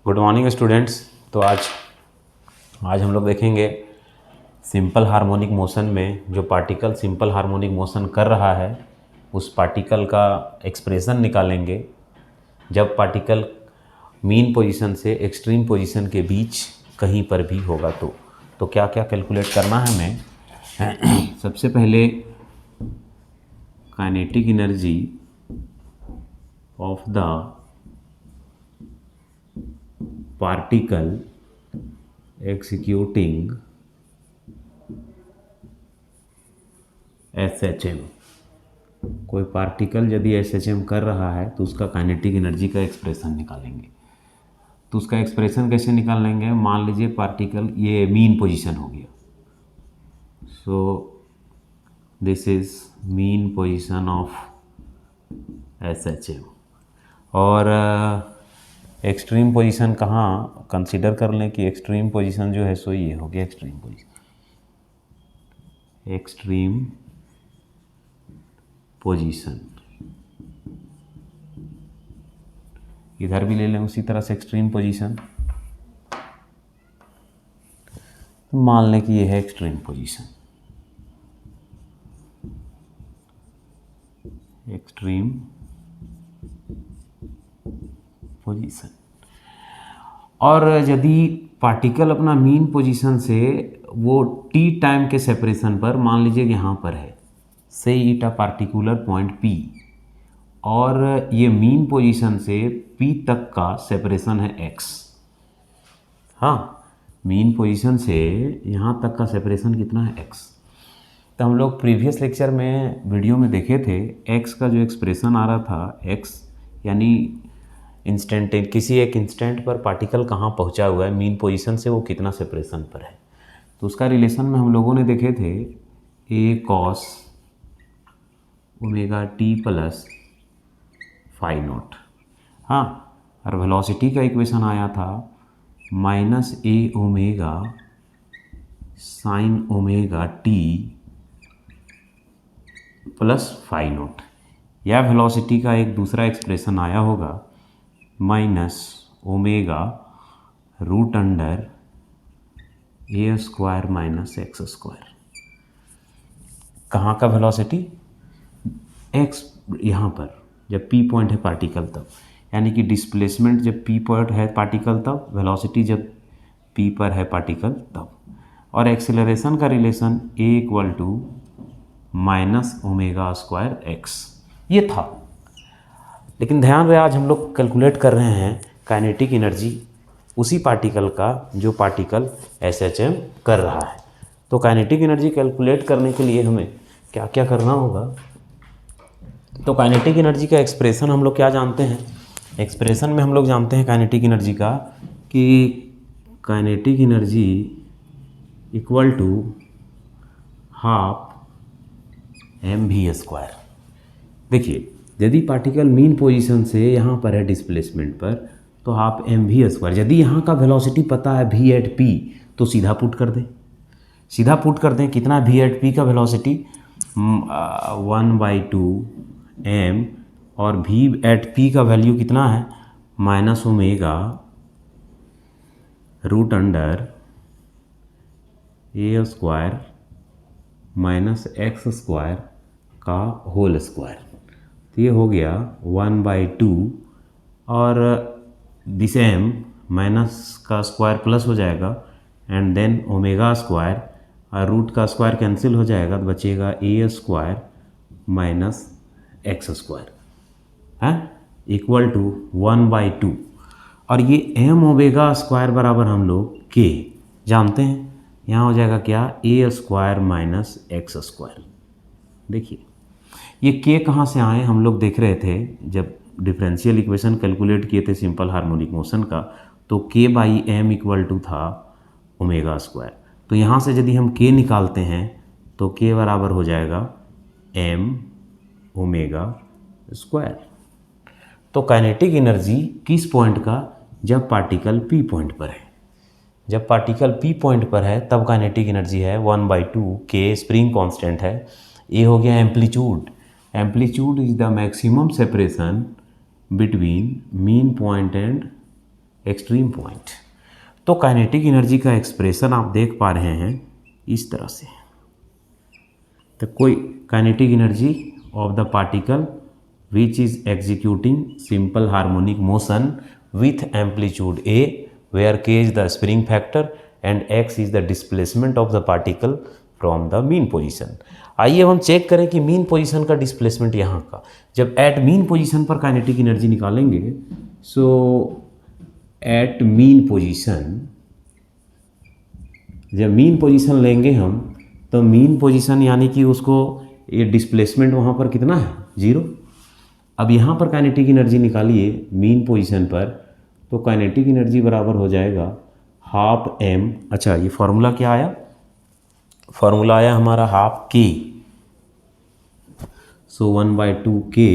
Good morning students. तो आज हम लोग देखेंगे सिंपल हार्मोनिक मोशन में जो पार्टिकल सिंपल हार्मोनिक मोशन कर रहा है उस पार्टिकल का एक्सप्रेशन निकालेंगे जब पार्टिकल मीन पोजीशन से एक्सट्रीम पोजीशन के बीच कहीं पर भी होगा। तो क्या क्या कैलकुलेट करना है हमें। सबसे पहले kinetic energy of the particle executing SHM। कोई पार्टिकल यदि SHM कर रहा है तो उसका काइनेटिक एनर्जी का एक्सप्रेशन निकालेंगे। तो उसका एक्सप्रेशन कैसे निकाल लेंगे? मान लीजिए पार्टिकल ये मीन पोजीशन हो गया, so this is mean position of SHM। और एक्सट्रीम पोजीशन कहाँ कंसीडर कर लें कि एक्सट्रीम पोजीशन जो है सो ये हो गया एक्सट्रीम पोजीशन। इधर भी ले लें उसी तरह से एक्सट्रीम पोजीशन, मान लें कि ये है एक्सट्रीम पोजीशन। एक्सट्रीम पोजीशन और यदि पार्टिकल अपना मीन पोजीशन से वो टी टाइम के सेपरेशन पर, मान लीजिए यहाँ पर है से it a particular point P, और ये मीन पोजीशन से P तक का सेपरेशन है x। हाँ, मीन पोजीशन से यहाँ तक का सेपरेशन कितना है x। तो हम लोग प्रीवियस लेक्चर में वीडियो में देखे थे x का जो एक्सप्रेशन आ रहा था, x यानी इंस्टेंट, किसी एक इंस्टेंट पर पार्टिकल कहाँ पहुँचा हुआ है मीन पोजीशन से, वो कितना सेपरेशन पर है। तो उसका रिलेशन में हम लोगों ने देखे थे a cos omega T plus phi naught. हाँ, और वेलोसिटी का इक्वेशन आया था minus A omega sine omega T plus phi naught. या वेलोसिटी का एक दूसरा एक्सप्रेशन आया होगा minus omega root under A square minus x square. कहाँ का वेलोसिटी? एक्स, यहाँ पर जब पी पॉइंट है पार्टिकल तब, यानी कि डिस्प्लेसमेंट जब पी पॉइंट है पार्टिकल तब, वेलोसिटी जब पी पर है पार्टिकल तब। और एक्सेलरेशन का relation A equal to minus omega square X, ये था। लेकिन ध्यान रहे आज हम लोग कैलकुलेट कर रहे हैं काइनेटिक एनर्जी उसी पार्टिकल का जो पार्टिकल SHM कर रहा है। तो काइनेटिक एनर्जी कैलकुलेट करने के लिए हमें क्या क्या करना होगा? तो काइनेटिक एनर्जी का एक्सप्रेशन हम लोग क्या जानते हैं? एक्सप्रेशन में हम लोग जानते हैं काइनेटिक एनर्जी का कि kinetic energy equal to half mv square. देखिए, यदि पार्टिकल मीन पोजीशन से यहाँ पर है डिस्प्लेसमेंट पर तो हाफ mv स्क्वायर। यदि यहाँ का वेलोसिटी पता है v एट p तो सीधा पुट कर दें। कितना v एट p का वेलोसिटी? 1/2 m, और v एट p का वैल्यू कितना है? Minus omega root under A square minus x square का होल स्क्वायर। तो ये हो गया 1/2, और दिस m माइनस का स्क्वायर प्लस हो जाएगा एंड देन ओमेगा स्क्वायर, और रूट का स्क्वायर कैंसिल हो जाएगा तो बचेगा ए स्क्वायर माइनस एक्स स्क्वायर है इक्वल टू 1/2। और ये m ओमेगा स्क्वायर बराबर हम लोग k जानते हैं, यहाँ हो जाएगा क्या? ए स्क्वायर माइनस एक्स स्क्वायर। देखिए ये k कहाँ से आए हम लोग देख रहे थे जब डिफरेंशियल इक्वेशन कैलकुलेट किए थे सिंपल हार्मोनिक मोशन का, तो k/m इक्वल टू था ओमेगा स्क्वायर। तो यहाँ से यदि हम k निकालते हैं तो k बराबर हो जाएगा m ओमेगा स्क्वायर। तो काइनेटिक एनर्जी किस पॉइंट का? जब पार्टिकल p पॉइंट पर है। जब पार्टिकल p पॉइंट पर है तब काइनेटिक एनर्जी है 1/2 k, स्प्रिंग कांस्टेंट है। ये हो गया amplitude. Amplitude is the maximum separation between mean point and extreme point. तो काइनेटिक एनर्जी का एक्सप्रेशन आप देख पा रहे हैं इस तरह से। तो कोई kinetic energy of the particle which is executing simple harmonic motion with amplitude a where k is the spring factor and x is the displacement of the particle from the mean position। आइए अब हम check करें कि mean position का displacement यहाँ का, जब eight mean position पर काइनेटिक एनर्जी निकालेंगे, सो एट मीन पोजीशन, जब मीन पोजीशन लेंगे हम, तो मीन पोजीशन यानी कि उसको ये डिस्प्लेसमेंट वहाँ पर कितना है, 0। अब यहाँ पर काइनेटिक एनर्जी निकालिए मीन पोजीशन पर, तो काइनेटिक एनर्जी बराबर हो जाएगा हाफ एम। अच्छा, ये फार्मूला क्या आया, फार्मूला आया हमारा हाफ के, so 1/2 k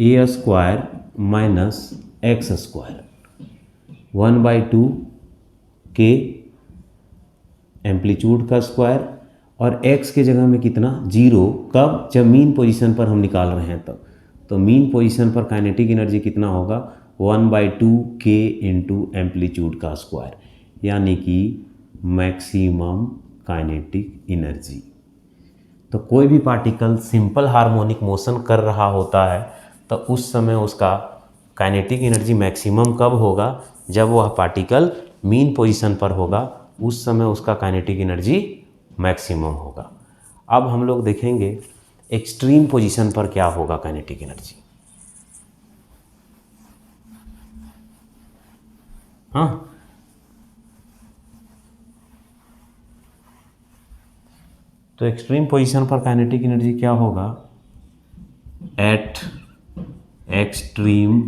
A square minus x square, 1/2 के एम्पलीट्यूड का स्क्वायर और x के जगह में कितना, 0। कब, जब मीन पोजीशन पर हम निकाल रहे हैं तब। तो मीन पोजीशन पर काइनेटिक एनर्जी कितना होगा, 1/2 के इंटू एम्पलीट्यूड का स्क्वायर, यानी कि मैक्सिमम काइनेटिक एनर्जी। तो कोई भी पार्टिकल सिंपल हार्मोनिक मोशन कर रहा होता है तो उस समय उसका काइनेटिक एनर्जी मैक्सिमम कब होगा, जब वह पार्टिकल मीन पोजीशन पर होगा, उस समय उसका काइनेटिक एनर्जी मैक्सिमम होगा। अब हम लोग देखेंगे एक्सट्रीम पोजीशन पर क्या होगा काइनेटिक एनर्जी। हाँ, तो एक्सट्रीम पोजीशन पर काइनेटिक एनर्जी क्या होगा, eight extreme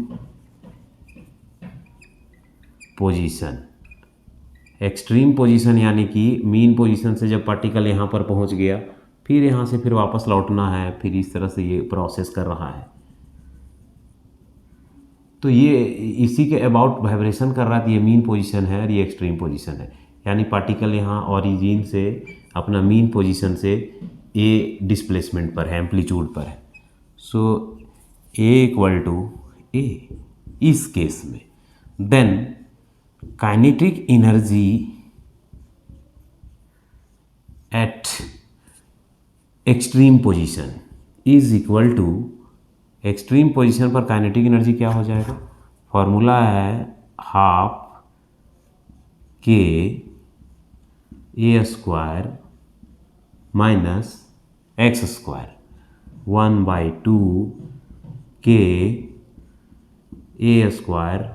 position. Extreme position यानी कि मीन पोजीशन से जब पार्टिकल यहाँ पर पहुँच गया, फिर यहाँ से फिर वापस लौटना है, फिर इस तरह से ये प्रोसेस कर रहा है। तो ये इसी के अबाउट वाइब्रेशन कर रहा है, तो ये मीन पोजीशन है और ये एक्सट्रीम पोजीशन है। यानी पार्टिकल यहाँ ओरिजिन से अपना मीन पोजीशन से ए डिस्प्लेसमेंट पर है, एम्पलीट्यूड पर है। सो ए इक्वल टू ए इस केस में, then kinetic energy at extreme position is equal to, extreme position पर काइनेटिक एनर्जी क्या हो जाएगा, फॉर्मूला है half k A square minus x square, 1/2 k A square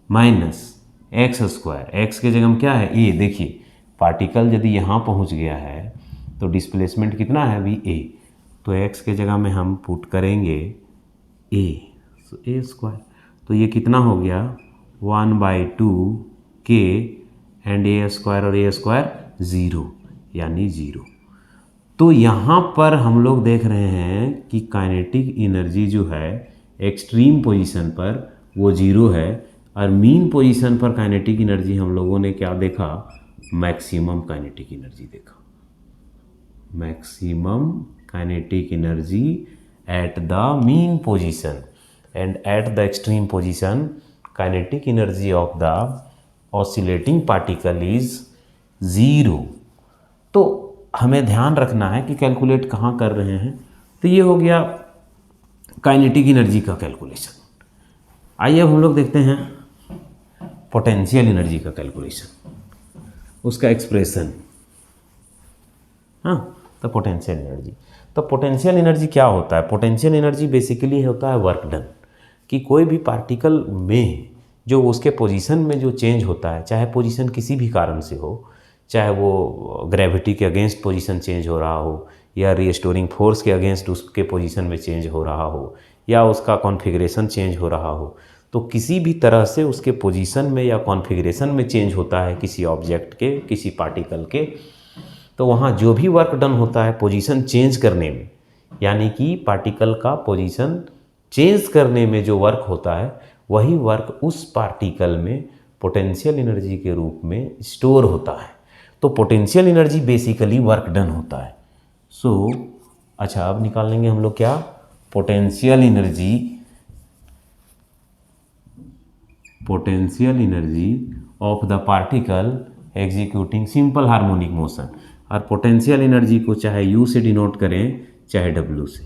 minus x square. X के जगह में क्या है, ए। देखिए पार्टिकल यदि यहाँ पहुँच गया है तो डिस्प्लेसमेंट कितना है अभी, ए। तो एक्स के जगह में हम पुट करेंगे ए, सो ए स्क्वायर। तो ये कितना हो गया, 1/2 के एंड ए स्क्वायर और ए स्क्वायर 0, यानी 0। तो यहाँ पर हम लोग देख रहे हैं कि काइनेटिक एनर्जी जो है एक्सट्रीम पोजीशन पर वो 0 है, और मीन पोजीशन पर काइनेटिक एनर्जी हम लोगों ने क्या देखा, मैक्सिमम काइनेटिक एनर्जी देखा। Maximum kinetic energy at the mean position and at the extreme position kinetic energy of the oscillating particle is 0। तो हमें ध्यान रखना है कि कैलकुलेट कहाँ कर रहे हैं। तो ये हो गया काइनेटिक एनर्जी का कैलकुलेशन। आइए अब हम लोग देखते हैं पोटेंशियल एनर्जी का कैलकुलेशन, उसका एक्सप्रेशन। हाँ, तो पोटेंशियल एनर्जी, तो पोटेंशियल एनर्जी क्या होता है, पोटेंशियल एनर्जी बेसिकली होता है वर्क डन, कि कोई भी पार्टिकल में जो उसके पोजीशन में जो चेंज होता है, चाहे पोजीशन किसी भी कारण से हो, चाहे वो ग्रेविटी के अगेंस्ट पोजीशन चेंज हो रहा हो, या रीस्टोरिंग फोर्स के अगेंस्ट उसके पोजीशन में चेंज हो रहा हो, या उसका कॉन्फ़िगरेशन चेंज हो रहा हो, तो किसी भी तरह से उसके पोजीशन में या कॉन्फ़िगरेशन में चेंज होता है किसी ऑब्जेक्ट के, किसी पार्टिकल के, तो वहाँ जो भी वर्क डन होता है पोजीशन चेंज करने में, यानी कि पार्टिकल का पोजीशन चेंज करने में जो वर्क होता है, वही वर्क उस पार्टिकल में पोटेंशियल एनर्जी के रूप में स्टोर होता है। तो potential energy basically work done होता है। सो अच्छा, अब निकाल लेंगे हम लोग क्या, potential energy potential energy of the particle executing simple harmonic motion. और पोटेंशियल एनर्जी को चाहे यू से डिनोट करें चाहे डब्ल्यू से,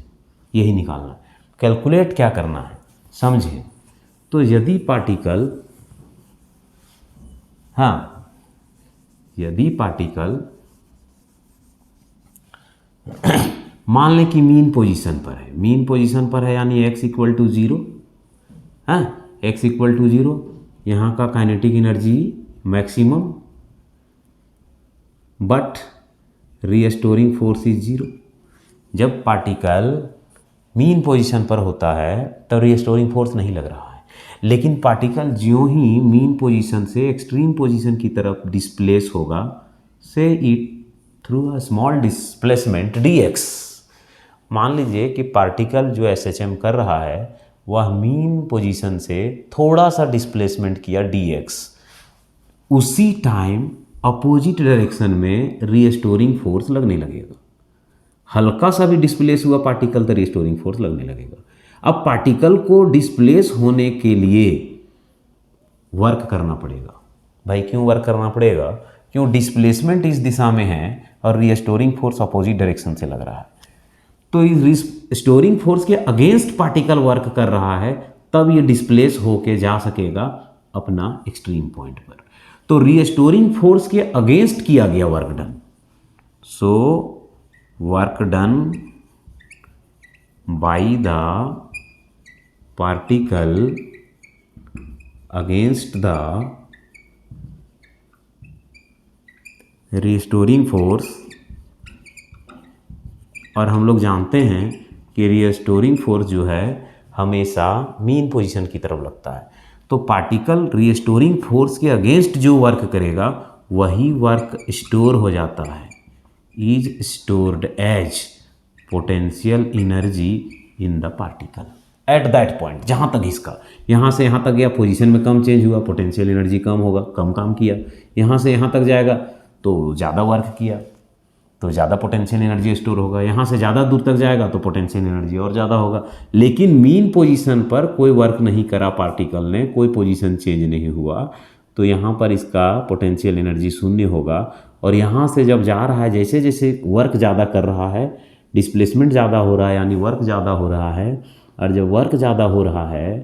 यही निकालना। कैलकुलेट क्या करना है समझें। तो यदि पार्टिकल, हाँ, यदि पार्टिकल मान लें कि मीन पोजीशन पर है, मीन पोजीशन पर है यानी x इक्वल टू 0, हाँ, x इक्वल टू 0, यहाँ का kinetic energy maximum but restoring force is 0। जब पार्टिकल मीन पोजीशन पर होता है तो रीस्टोरिंग फोर्स नहीं लग रहा है, लेकिन पार्टिकल ज्यों ही मीन पोजीशन से एक्सट्रीम पोजीशन की तरफ डिस्प्लेस होगा, से it through a small displacement dx। मान लीजिए कि पार्टिकल जो SHM कर रहा है वह मीन पोजीशन से थोड़ा सा डिस्प्लेसमेंट किया dx, उसी टाइम अपोजिट डायरेक्शन में रीस्टोरिंग फोर्स लगने लगेगा। हल्का सा भी डिस्प्लेस हुआ पार्टिकल तो रीस्टोरिंग फोर्स लगने लगेगा। अब पार्टिकल को डिस्प्लेस होने के लिए वर्क करना पड़ेगा। भाई क्यों वर्क करना पड़ेगा? क्यों डिस्प्लेसमेंट इस दिशा में है और रीस्टोरिंग फोर्स अपोजिट डायरेक्शन से लग रहा है। तो इस रीस्टोरिंग फोर्स के अगेंस्ट पार्टिकल वर्क कर रहा है, तब ये डिस्प्लेस होके जा सकेगा अपना एक्सट्रीम पॉइंट पर। तो रीस्टोरिंग फोर्स के अगेंस्ट किया गया work done. So work done by the particle against the restoring force, और हम लोग जानते हैं कि रीस्टोरिंग फोर्स जो है हमेशा मीन पोजीशन की तरफ लगता है। तो पार्टिकल रीस्टोरिंग फोर्स के अगेंस्ट जो वर्क करेगा वही वर्क स्टोर हो जाता है, is stored as potential energy in the particle at that point. जहाँ तक इसका, यहाँ से यहाँ तक गया, पोजीशन में कम चेंज हुआ, पोटेंशियल एनर्जी कम होगा, कम काम किया। यहाँ से यहाँ तक जाएगा तो ज़्यादा वर्क किया तो ज़्यादा पोटेंशियल एनर्जी स्टोर होगा। यहाँ से ज़्यादा दूर तक जाएगा तो पोटेंशियल एनर्जी और ज़्यादा होगा। लेकिन मीन पोजीशन पर कोई वर्क नहीं करा पार्टिकल ने, कोई पोजीशन चेंज नहीं हुआ, तो यहाँ पर इसका पोटेंशियल एनर्जी शून्य होगा। और यहाँ से जब जा रहा है, जैसे जैसे वर्क ज़्यादा कर रहा है, डिस्प्लेसमेंट ज़्यादा हो रहा है यानी वर्क ज़्यादा हो रहा है। और जब वर्क ज़्यादा हो रहा है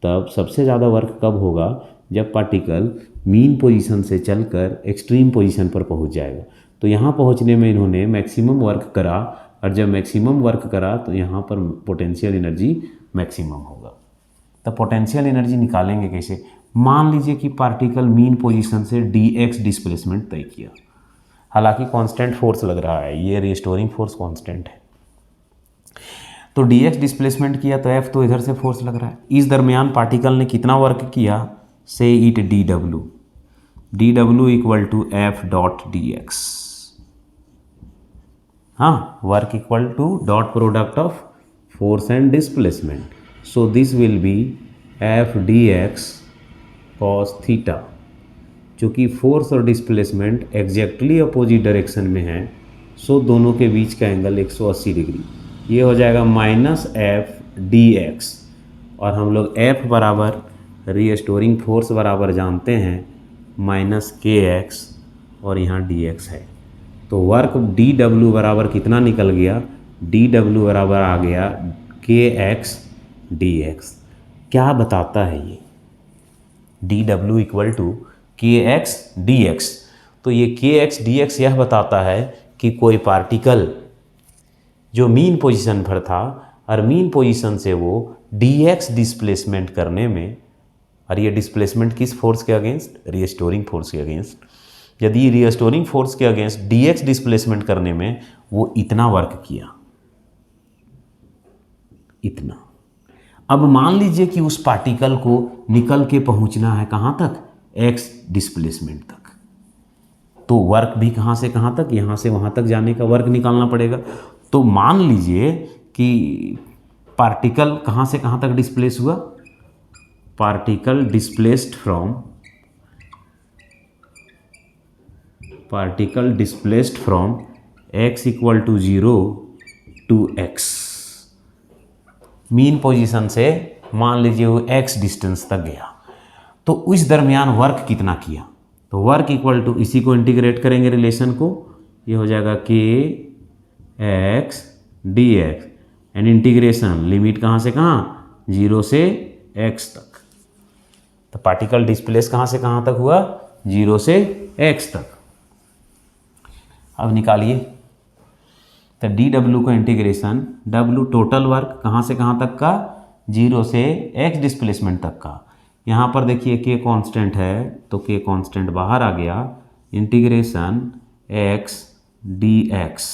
तब सबसे ज़्यादा वर्क कब होगा? जब पार्टिकल मीन पोजीशन से चलकर एक्सट्रीम पोजीशन पर पहुंच जाएगा। तो यहाँ पहुंचने में इन्होंने मैक्सिमम वर्क करा, और जब मैक्सिमम वर्क करा तो यहाँ पर पोटेंशियल एनर्जी मैक्सिमम होगा। तो पोटेंशियल एनर्जी निकालेंगे कैसे? मान लीजिए कि पार्टिकल मीन पोजीशन से dx डिस्प्लेसमेंट तय किया, हालांकि कांस्टेंट फोर्स लग रहा है, ये रीस्टोरिंग फोर्स कांस्टेंट है। तो dx डिस्प्लेसमेंट किया तो f तो इधर से फोर्स लग रहा है। इस दरमियान पार्टिकल ने कितना वर्क किया? Say it dw equal to f dot dx। हाँ, work equal to dot product of force and displacement. So this will be f dx cos theta. चूँकि फोर्स और डिस्प्लेसमेंट एग्जैक्टली अपोजिट डायरेक्शन में है, सो दोनों के बीच का angle 180 degree. ये हो जाएगा -f dx, और हम लोग f बराबर रीस्टोरिंग फोर्स बराबर जानते हैं -kx, और यहाँ dx है। तो वर्क dw बराबर कितना निकल गया? dw बराबर आ गया kx dx। क्या बताता है ये? dw equal to kx dx। तो ये kx dx यह बताता है कि कोई पार्टिकल जो मीन पोजीशन पर था और मीन पोजीशन से वो dx डिस्प्लेसमेंट करने में, और ये डिस्प्लेसमेंट किस फोर्स के अगेंस्ट? रीस्टोरिंग फोर्स के अगेंस्ट। यदि रीस्टोरिंग फोर्स के अगेंस्ट dx डिस्प्लेसमेंट करने में वो इतना वर्क किया, इतना। अब मान लीजिए कि उस पार्टिकल को निकल के पहुंचना है कहाँ तक? x डिस्प्लेसमेंट तक। तो वर्क भी कहाँ से कहाँ तक? यहाँ से वहाँ तक जाने का वर्क निकालना पड़ेगा। तो मान लीजिए कि पार्टिकल कहाँ से कहाँ तक डिस्प्लेस हुआ? Particle displaced from x equal to 0 to x। Mean position से मान लीजिए वो x डिस्टेंस तक गया। तो उस दरमियान वर्क कितना किया, तो वर्क इक्वल टू, इसी को इंटीग्रेट करेंगे रिलेशन को, ये हो जाएगा के x D x and integration limit कहाँ से कहाँ, 0 से x तक। तो पार्टिकल डिस्प्लेस कहाँ से कहाँ तक हुआ, 0 से x तक। अब निकालिए, तो डी डब्ल्यू का इंटीग्रेशन, डब्ल्यू टोटल वर्क कहाँ से कहाँ तक का, 0 से x डिस्प्लेसमेंट तक का। यहाँ पर देखिए के कांस्टेंट है, तो के कांस्टेंट बाहर आ गया, integration x D X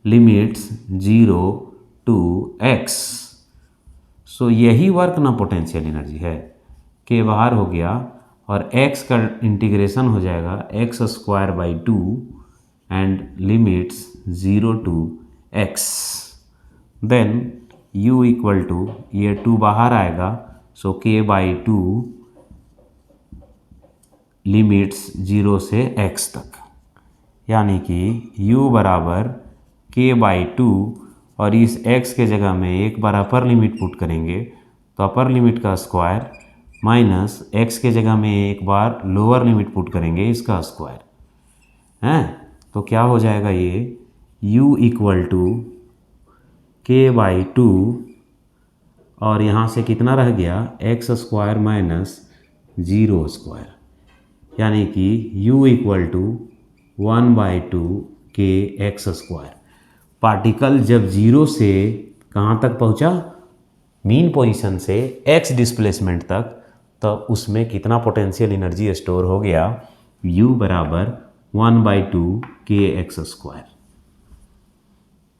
limits 0 to x। So यही वर्क ना पोटेंशियल एनर्जी है, के बाहर हो गया और x का इंटीग्रेशन हो जाएगा x² / 2 and limits 0 to x। Then u equal to, ये 2 बाहर आएगा, सो k/2 लिमिट्स 0 से x तक, यानी कि u बराबर k/2, और इस x के जगह में एक बार अपर लिमिट पुट करेंगे तो अपर लिमिट का स्क्वायर माइनस x के जगह में एक बार लोअर लिमिट पुट करेंगे इसका स्क्वायर हैं, तो क्या हो जाएगा ये u इक्वल टू k/2 और यहाँ से कितना रह गया x² माइनस 0², यानी कि u equal to 1/2 kx²। Particle जब 0 से कहाँ तक पहुँचा, मीन पोजीशन से x डिस्प्लेसमेंट तक, तो उसमें कितना पोटेंशियल एनर्जी स्टोर हो गया, u बराबर 1/2 kx²।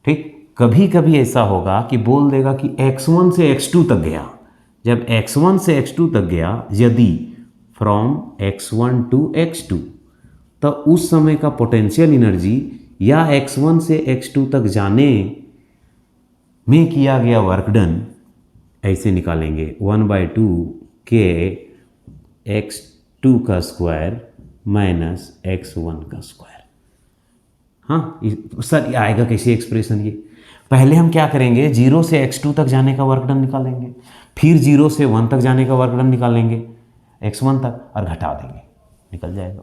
ठीक, कभी कभी ऐसा होगा कि बोल देगा कि x1 से x2 तक गया। जब x1 से x2 तक गया, यदि फ्रॉम x1 टू x2, तो उस समय का पोटेंशियल एनर्जी या x1 से x2 तक जाने में किया गया वर्क डन ऐसे निकालेंगे, 1/2 k x2 का स्क्वायर माइनस x1 का स्क्वायर। हाँ सर, ये आएगा कैसे एक्सप्रेशन, ये पहले हम क्या करेंगे, 0 से x2 तक जाने का वर्क डन निकालेंगे, फिर 0 से 1 तक जाने का वर्क डन निकालेंगे x1 तक और घटा देंगे, निकल जाएगा।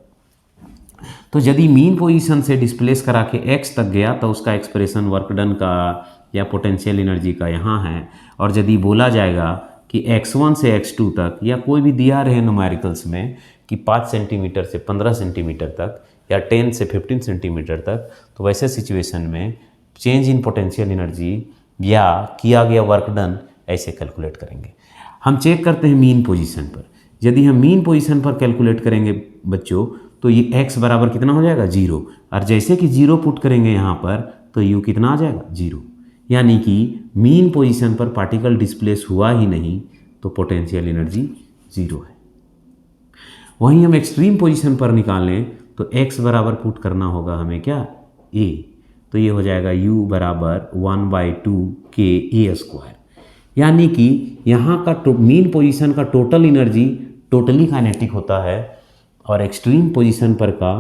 तो यदि मीन पोजीशन से डिस्प्लेस करा के x तक गया तो उसका एक्सप्रेशन वर्क डन का या पोटेंशियल एनर्जी का यहाँ है। और यदि बोला जाएगा कि x1 से x2 तक, या कोई भी दिया रहे न्यूमेरिकल्स में कि 5 सेंटीमीटर से 15 सेंटीमीटर तक या 10 से 15 सेंटीमीटर तक, तो वैसे सिचुएशन में चेंज इन पोटेंशियल एनर्जी या किया गया वर्क डन ऐसे कैलकुलेट करेंगे। हम चेक करते हैं मीन पोजीशन पर। यदि हम मीन पोजीशन पर कैलकुलेट करेंगे बच्चों, तो ये x बराबर कितना हो जाएगा, 0। और जैसे कि 0 पुट करेंगे यहाँ पर, तो u कितना आ जाएगा, 0। यानी कि मीन पोजीशन पर पार्टिकल डिस्प्लेस हुआ ही नहीं, तो पोटेंशियल एनर्जी 0 है। वहीं हम एक्सट्रीम पोजीशन पर निकालें तो x बराबर पुट करना होगा हमें क्या, a। तो ये हो जाएगा u बराबर 1/2 ka²। यानी कि यहाँ का मीन पोजीशन का टोटल एनर्जी टोटली काइनेटिक होता है, और एक्सट्रीम पोजीशन पर का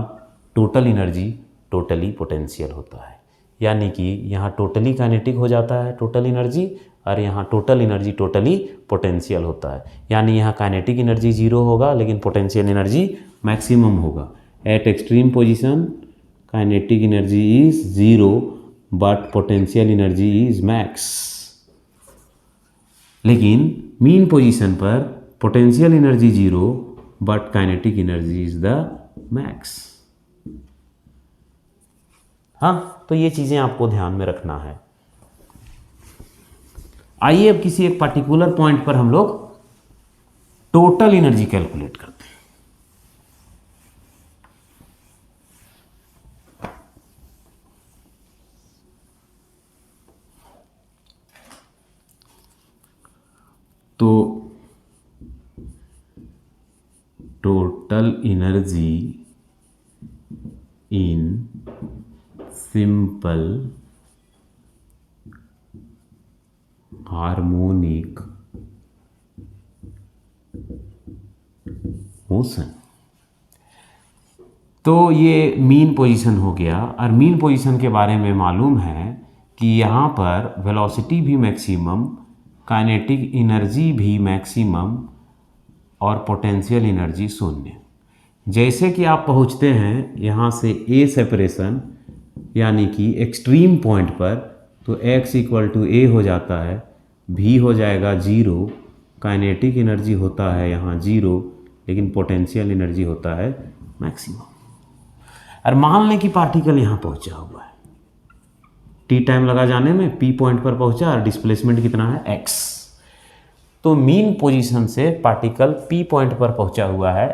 टोटल एनर्जी टोटली पोटेंशियल होता है। यानी कि यहाँ टोटली काइनेटिक हो जाता है टोटल एनर्जी, और यहाँ टोटल एनर्जी टोटली पोटेंशियल होता है। यानी यहाँ काइनेटिक एनर्जी 0 होगा, लेकिन पोटेंशियल एनर्जी मैक्सिमम होगा। Eight extreme position kinetic energy is 0 but potential energy is max. लेकिन मीन पोजीशन पर potential energy 0 but kinetic energy is the max. हाँ, तो ये चीज़ें आपको ध्यान में रखना है। आइए अब किसी एक पर्टिकुलर पॉइंट पर हम लोग टोटल एनर्जी कैलकुलेट करते हैं। तो total energy in simple harmonic motion. तो ये मीन पोजीशन हो गया, और मीन पोजीशन के बारे में मालूम है कि यहाँ पर वेलोसिटी भी मैक्सिमम, काइनेटिक एनर्जी भी मैक्सिमम, और पोटेंशियल एनर्जी शून्य। जैसे कि आप पहुंचते हैं यहाँ से ए सेपरेशन यानी कि एक्सट्रीम पॉइंट पर, तो x इक्वल टू ए हो जाता है, v हो जाएगा 0, काइनेटिक एनर्जी होता है यहाँ 0, लेकिन पोटेंशियल एनर्जी होता है मैक्सिमम। और मान लें कि पार्टिकल यहाँ पहुँचा हुआ है, टी टाइम लगा जाने में, पी पॉइंट पर पहुँचा और डिस्प्लेसमेंट कितना है x। तो मीन पोजीशन से पार्टिकल पी पॉइंट पर पहुँचा हुआ है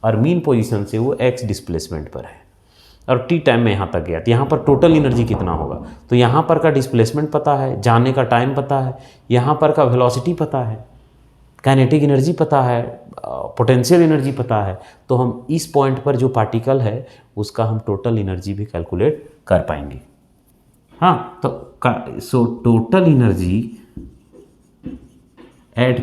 और मीन पोजीशन से वो x डिस्प्लेसमेंट पर है और टी टाइम में यहाँ तक गया, तो यहाँ पर टोटल एनर्जी कितना होगा, तो यहाँ पर का डिस्प्लेसमेंट पता है, जाने का टाइम पता है, यहाँ पर का वेलोसिटी पता है, काइनेटिक एनर्जी पता है, पोटेंशियल एनर्जी पता है, तो हम इस पॉइंट पर जो पार्टिकल है उसका हम टोटल एनर्जी भी कैलकुलेट कर पाएंगे। हाँ, तो so total energy at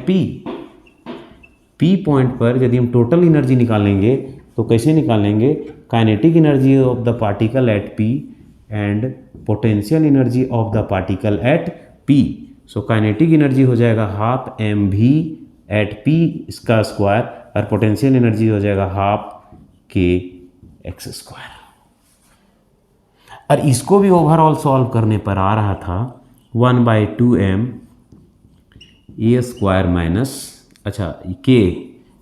P point पर यदि हम टोटल एनर्जी निकालेंगे तो कैसे निकालेंगे, kinetic energy of the particle at P and potential energy of the particle at P. So kinetic energy हो जाएगा half M V at P इसका स्क्वायर और पोटेंशियल एनर्जी हो जाएगा हाफ के एक्स स्क्वायर। और इसको भी ओवरऑल सॉल्व करने पर आ रहा था 1/2m ए स्क्वायर माइनस, अच्छा के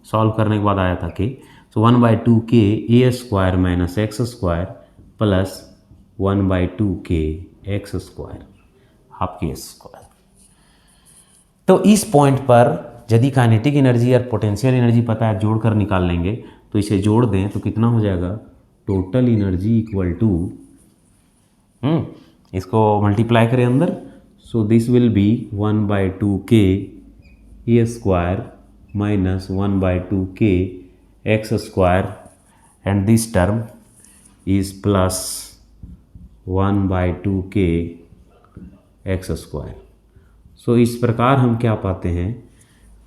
सॉल्व करने के बाद आया था के, so 1/2 k A square minus x square plus 1/2 k x square half k square. तो इस पॉइंट पर यदि काइनेटिक एनर्जी और पोटेंशियल एनर्जी पता है, जोड़ कर निकाल लेंगे, तो इसे जोड़ दें तो कितना हो जाएगा, टोटल एनर्जी इक्वल टू, इसको मल्टीप्लाई करें अंदर, सो this will B 1/2 k A square minus 1/2 k x square and this term is plus 1/2 k x square. सो इस प्रकार हम क्या पाते हैं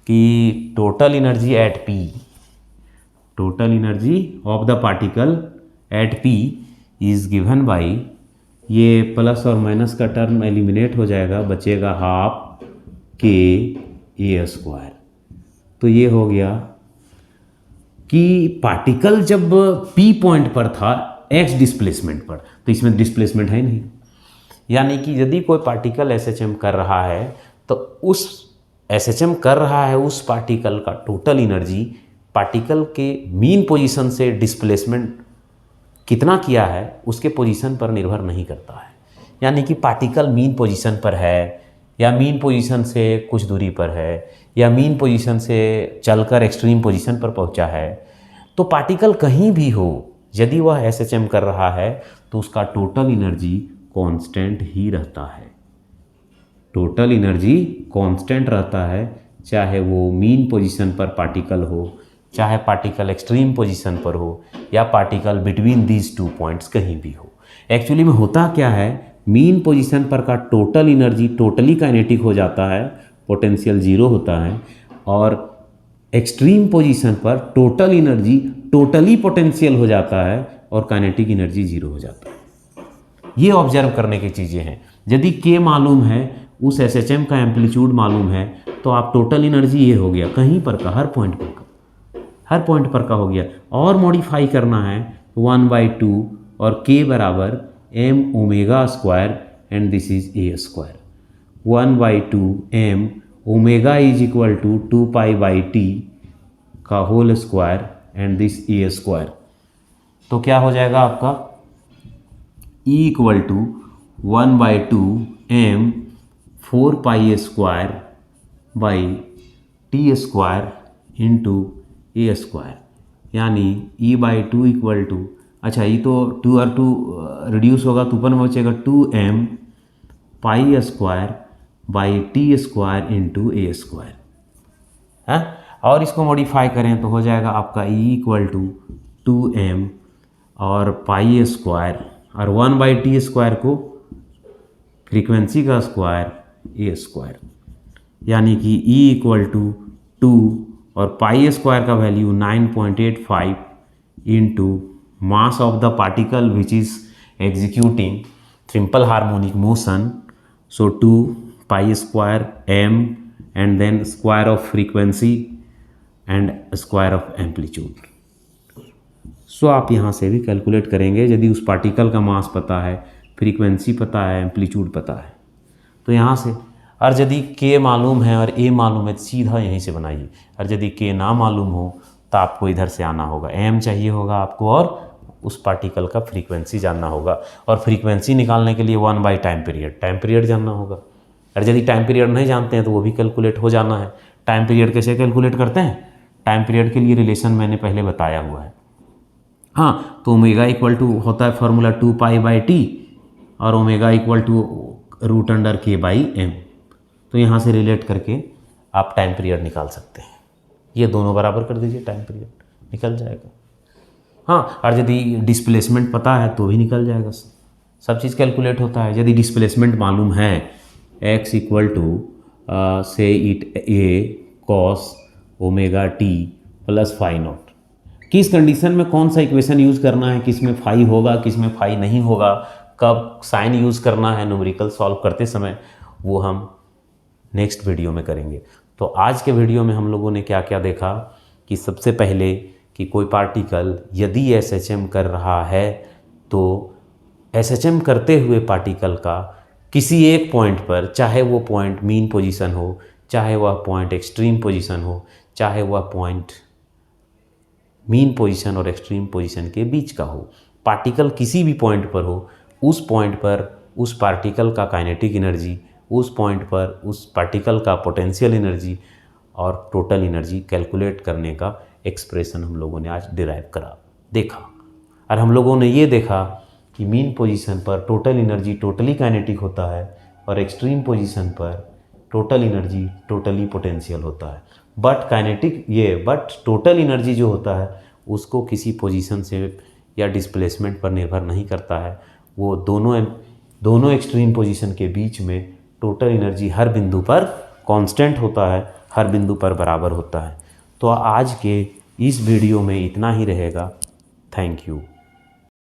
कि total energy at P, total energy of the particle at P is given by, ये plus और minus का टर्म एलिमिनेट हो जाएगा, बचेगा हाफ के ए स्क्वायर। तो ये हो गया कि पार्टिकल जब पी पॉइंट पर था एक्स डिस्प्लेसमेंट पर, तो इसमें डिस्प्लेसमेंट है नहीं, यानी कि यदि कोई पार्टिकल एसएचएम कर रहा है तो उस एसएचएम कर रहा है उस पार्टिकल का टोटल एनर्जी पार्टिकल के मीन पोजीशन से डिस्प्लेसमेंट कितना किया है उसके पोजीशन पर निर्भर नहीं करता है। यानी कि पार्टिकल मीन पोजीशन पर है या मीन पोजीशन से कुछ दूरी पर है या मीन पोजीशन से चलकर एक्सट्रीम पोजीशन पर पहुंचा है, तो पार्टिकल कहीं भी हो यदि वह एसएचएम कर रहा है तो उसका टोटल एनर्जी कांस्टेंट ही रहता है। टोटल एनर्जी कांस्टेंट रहता है, चाहे वो मीन पोजीशन पर पार्टिकल हो, चाहे पार्टिकल एक्सट्रीम पोजीशन पर हो या particle between these two points कहीं भी हो। एक्चुअली में होता क्या है, मीन पोजीशन पर का टोटल एनर्जी टोटली काइनेटिक हो जाता है, पोटेंशियल 0 होता है, और एक्सट्रीम पोजीशन पर टोटल एनर्जी टोटली पोटेंशियल हो जाता है और काइनेटिक एनर्जी 0 हो जाता है। ये ऑब्जर्व करने की चीज़ें हैं। यदि के मालूम है, उस एसएचएम का एम्पलीट्यूड मालूम है, तो आप टोटल एनर्जी ये हो गया कहीं पर का, हर पॉइंट पर का, हर पॉइंट पर का हो गया। और मॉडिफाई करना है 1/2 और k बराबर m omega square and this is a square. 1/2 m omega is equal to 2π/t का whole square and this a square. तो क्या हो जाएगा आपका E equal to 1/2 m 4π square by T square into A square, यानी E/2 equal to, अच्छा ये तो 2 और 2 रिड्यूस होगा तो ऊपर में बचेगा 2m pi square by T square into A square है। और इसको मॉडिफाई करें तो हो जाएगा आपका E इक्वल टू 2m और पाई स्क्वायर और 1/t स्क्वायर को फ्रीक्वेंसी का स्क्वायर ए स्क्वायर, यानी कि E इक्वल टू 2 और पाई स्क्वायर का value 9.85 into mass of the particle which is executing simple harmonic motion, so 2 pi square m and then square of frequency and square of amplitude. So आप यहाँ से भी calculate करेंगे यदि उस particle का मास पता है, फ्रीक्वेंसी पता है, एम्पलीट्यूड पता है तो यहाँ से। और यदि के मालूम है और ए मालूम है तो सीधा यहीं से बनाइए। और यदि के ना मालूम हो तो आपको इधर से आना होगा, एम चाहिए होगा आपको और उस पार्टिकल का फ्रीक्वेंसी जानना होगा। और फ्रीक्वेंसी निकालने के लिए 1 टाइम पीरियड जानना होगा। और यदि टाइम पीरियड नहीं जानते हैं तो वो भी कैलकुलेट हो जाना है। टाइम पीरियड कैसे कैलकुलेट करते हैं? टाइम पीरियड के लिए रिलेशन मैंने पहले बताया हुआ है। हाँ, तो ओमेगा इक्वल टू होता है फार्मूला 2π/t और ओमेगा इक्वल टू √k/m। तो यहाँ से रिलेट करके आप टाइम पीरियड निकाल सकते हैं। ये दोनों बराबर कर दीजिए, टाइम पीरियड निकल जाएगा। हाँ, और यदि डिस्प्लेसमेंट पता है तो भी निकल जाएगा। सब चीज़ कैलकुलेट होता है। यदि डिस्प्लेसमेंट मालूम है x इक्वल टू से इट a cos ω/t + φ0, किस कंडीशन में कौन सा इक्वेशन यूज़ करना है, किस में फाई होगा, किस में फाई नहीं होगा, कब साइन यूज़ करना है न्यूमेरिकल सॉल्व करते समय, वो हम नेक्स्ट वीडियो में करेंगे। तो आज के वीडियो में हम लोगों ने क्या क्या देखा कि सबसे पहले कि कोई पार्टिकल यदि SHM कर रहा है तो SHM करते हुए पार्टिकल का किसी एक पॉइंट पर, चाहे वो पॉइंट मीन पोजीशन हो, चाहे वह पॉइंट एक्सट्रीम पोजीशन हो, चाहे वह पॉइंट मीन पोजीशन और एक्सट्रीम पोजीशन के बीच का हो, पार्टिकल किसी भी पॉइंट पर हो, उस पॉइंट पर उस पार्टिकल का काइनेटिक एनर्जी, उस पॉइंट पर उस पार्टिकल का पोटेंशियल एनर्जी और टोटल एनर्जी कैलकुलेट करने का एक्सप्रेशन हम लोगों ने आज डिराइव देखा। और हम लोगों ने ये देखा कि मीन पोजीशन पर टोटल एनर्जी टोटली काइनेटिक होता है और एक्सट्रीम पोजीशन पर टोटल एनर्जी टोटली पोटेंशियल होता है। बट टोटल एनर्जी जो होता है उसको किसी पोजीशन से या डिस्प्लेसमेंट पर निर्भर नहीं करता है। वो दोनों एक्सट्रीम पोजीशन के बीच में टोटल एनर्जी हर बिंदु पर कांस्टेंट होता है, हर बिंदु पर बराबर होता है। तो आज के इस वीडियो में इतना ही रहेगा। Thank you.